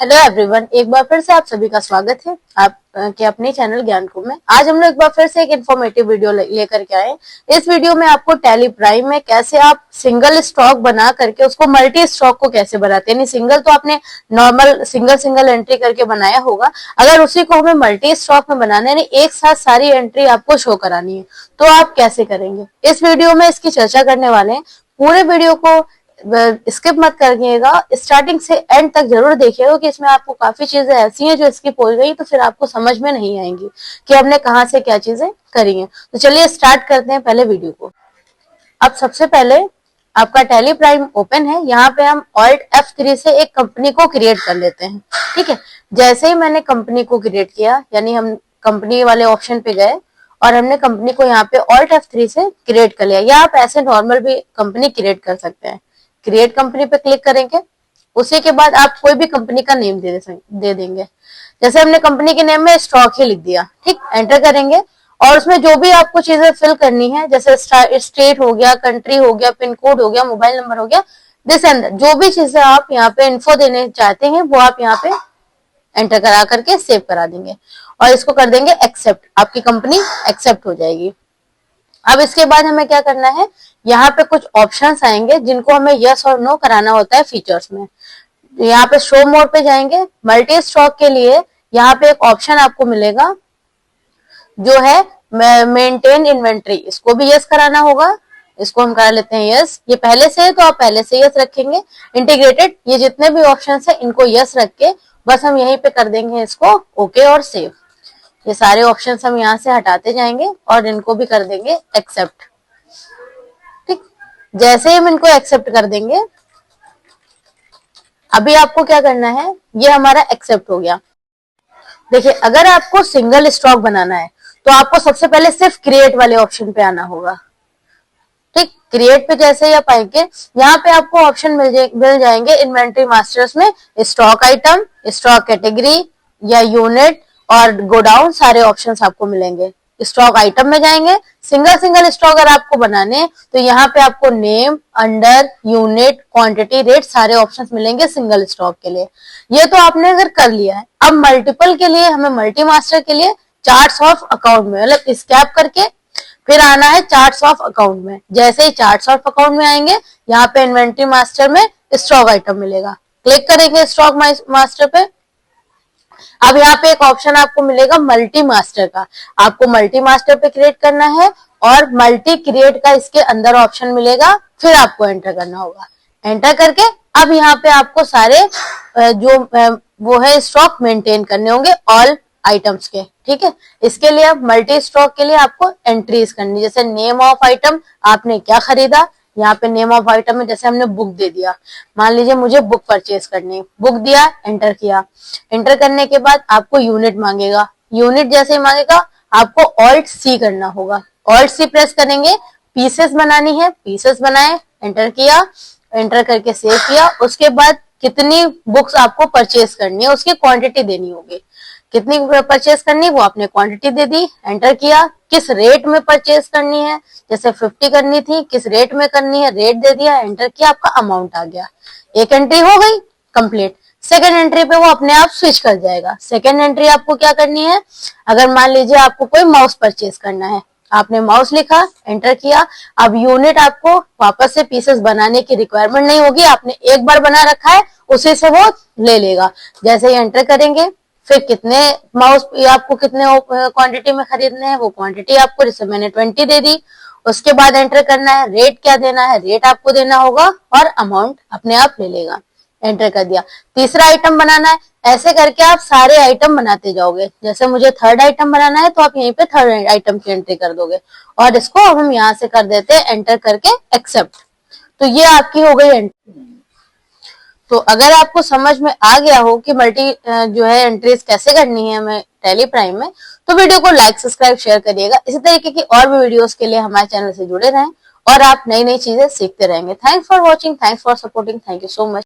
Hello everyone, एक बार फिर से आप सभी का स्वागत है आप के अपने चैनल ज्ञानकुंभ में। आज हम लोग एक बार फिर से एक इन्फॉर्मेटिव वीडियो लेकर के आए। इस वीडियो में आपको टैली प्राइम में कैसे आप सिंगल स्टॉक बना करके उसको मल्टी स्टॉक को कैसे बनाते हैं। यानी सिंगल तो आपने नॉर्मल सिंगल एंट्री करके बनाया होगा, अगर उसी को हमें मल्टी स्टॉक में बनाना है, एक साथ सारी एंट्री आपको शो करानी है, तो आप कैसे करेंगे। इस वीडियो में इसकी चर्चा करने वाले हैं। पूरे वीडियो को स्किप मत करिएगा, स्टार्टिंग से एंड तक जरूर देखिएगा कि इसमें आपको काफी चीजें ऐसी हैं जो स्किप हो गई तो फिर आपको समझ में नहीं आएंगी कि हमने कहां से क्या चीजें करी हैं। तो चलिए स्टार्ट करते हैं पहले वीडियो को। अब सबसे पहले आपका टैली प्राइम ओपन है, यहाँ पे हम Alt F3 से एक कंपनी को क्रिएट कर लेते हैं। ठीक है, जैसे ही मैंने कंपनी को क्रिएट किया, यानी हम कंपनी वाले ऑप्शन पे गए और हमने कंपनी को यहाँ पे Alt F3 से क्रिएट कर लिया, या आप ऐसे नॉर्मल भी कंपनी क्रिएट कर सकते हैं। क्रिएट कंपनी पे क्लिक करेंगे, उसी के बाद आप कोई भी कंपनी का नेम दे देंगे। जैसे हमने कंपनी के नेम में स्टॉक ही लिख दिया, ठीक, एंटर करेंगे और उसमें जो भी आपको चीजें फिल करनी है, जैसे स्टेट हो गया, कंट्री हो गया, पिन कोड हो गया, मोबाइल नंबर हो गया, दिस एंड जो भी चीजें आप यहाँ पे इन्फो देने चाहते हैं वो आप यहाँ पे एंटर करा करके सेव करा देंगे और इसको कर देंगे एक्सेप्ट। आपकी कंपनी एक्सेप्ट हो जाएगी। अब इसके बाद हमें क्या करना है, यहाँ पे कुछ ऑप्शंस आएंगे जिनको हमें यस और नो कराना होता है फीचर्स में। यहाँ पे शो मोड पे जाएंगे। मल्टी स्टॉक के लिए यहाँ पे एक ऑप्शन आपको मिलेगा जो है मेंटेन इन्वेंट्री, इसको भी यस कराना होगा। इसको हम करा लेते हैं यस। ये पहले से है तो आप पहले से यस रखेंगे। इंटीग्रेटेड, ये जितने भी ऑप्शन है इनको यस रख के बस हम यहीं पे कर देंगे इसको ओके और सेव। ये सारे ऑप्शन हम यहाँ से हटाते जाएंगे और इनको भी कर देंगे एक्सेप्ट। ठीक, जैसे ही हम इनको एक्सेप्ट कर देंगे, अभी आपको क्या करना है, ये हमारा एक्सेप्ट हो गया। देखिए, अगर आपको सिंगल स्टॉक बनाना है तो आपको सबसे पहले सिर्फ क्रिएट वाले ऑप्शन पे आना होगा। ठीक, क्रिएट पे जैसे ही आप आएंगे, यहाँ पे आपको ऑप्शन मिल जाएंगे इन्वेंट्री मास्टर्स में स्टॉक आइटम, स्टॉक कैटेगरी या यूनिट और गोडाउन, सारे ऑप्शंस आपको मिलेंगे। स्टॉक आइटम में जाएंगे, सिंगल स्टॉक अगर आपको बनाने तो यहाँ पे आपको name, under, unit, quantity, rate सारे ऑप्शंस मिलेंगे सिंगल स्टॉक के लिए। ये तो आपने अगर कर लिया है। अब मल्टीपल के लिए, हमें मल्टी मास्टर के लिए चार्ट्स ऑफ अकाउंट में मतलब स्कैप करके फिर आना है चार्ट्स ऑफ अकाउंट में। जैसे ही चार्ट्स ऑफ अकाउंट में आएंगे, यहाँ पे इन्वेंट्री मास्टर में स्टॉक आइटम मिलेगा, क्लिक करेंगे स्टॉक मास्टर पे। अब यहाँ पे एक ऑप्शन आपको मिलेगा मल्टी मास्टर का, आपको मल्टी मास्टर पे क्रिएट करना है और मल्टी क्रिएट का इसके अंदर ऑप्शन मिलेगा, फिर आपको एंटर करना होगा। एंटर करके अब यहाँ पे आपको सारे जो वो है स्टॉक मेंटेन करने होंगे ऑल आइटम्स के। ठीक है, इसके लिए अब मल्टी स्टॉक के लिए आपको एंट्रीज करनी, जैसे नेम ऑफ आइटम, आपने क्या खरीदा, यहाँ पे नेम ऑफ आइटम में जैसे हमने बुक दे दिया, मान लीजिए मुझे बुक परचेज करनी है, बुक दिया, एंटर किया। एंटर करने के बाद आपको यूनिट मांगेगा, यूनिट जैसे ही मांगेगा आपको ऑल्ट सी करना होगा। ऑल्ट सी प्रेस करेंगे, पीसेस बनानी है, पीसेस बनाए, एंटर किया, एंटर करके सेव किया। उसके बाद कितनी बुक्स आपको परचेज करनी है उसकी क्वांटिटी देनी होगी, कितनी परचेज करनी वो आपने क्वांटिटी दे दी, एंटर किया। किस रेट में परचेज करनी है, जैसे 50 करनी थी, किस रेट में करनी है, रेट दे दिया, एंटर किया, आपका अमाउंट आ गया। एक एंट्री हो गई कंप्लीट। सेकेंड एंट्री पे वो अपने आप स्विच कर जाएगा। सेकेंड एंट्री आपको क्या करनी है, अगर मान लीजिए आपको कोई माउस परचेज करना है, आपने माउस लिखा, एंटर किया। अब यूनिट आपको वापस से पीसेस बनाने की रिक्वायरमेंट नहीं होगी, आपने एक बार बना रखा है, उसी से वो ले लेगा। जैसे ही एंटर करेंगे, फिर कितने माउस आपको कितने क्वांटिटी में खरीदने हैं वो क्वांटिटी आपको, जैसे मैंने 20 दे दी। उसके बाद एंटर करना है, रेट क्या देना है, रेट आपको देना होगा और अमाउंट अपने आप ले लेगा, एंटर कर दिया। तीसरा आइटम बनाना है, ऐसे करके आप सारे आइटम बनाते जाओगे। जैसे मुझे थर्ड आइटम बनाना है तो आप यहीं पे थर्ड आइटम की एंट्री कर दोगे और इसको अब हम यहाँ से कर देते हैं एंटर करके एक्सेप्ट। तो ये आपकी हो गई एंट्री। तो अगर आपको समझ में आ गया हो कि मल्टी जो है एंट्रीज कैसे करनी है हमें टैली प्राइम में, तो वीडियो को लाइक, सब्सक्राइब, शेयर करिएगा। इसी तरीके की और भी वीडियोस के लिए हमारे चैनल से जुड़े रहें और आप नई नई चीजें सीखते रहेंगे। Thanks for watching, thanks for supporting, thank you so much.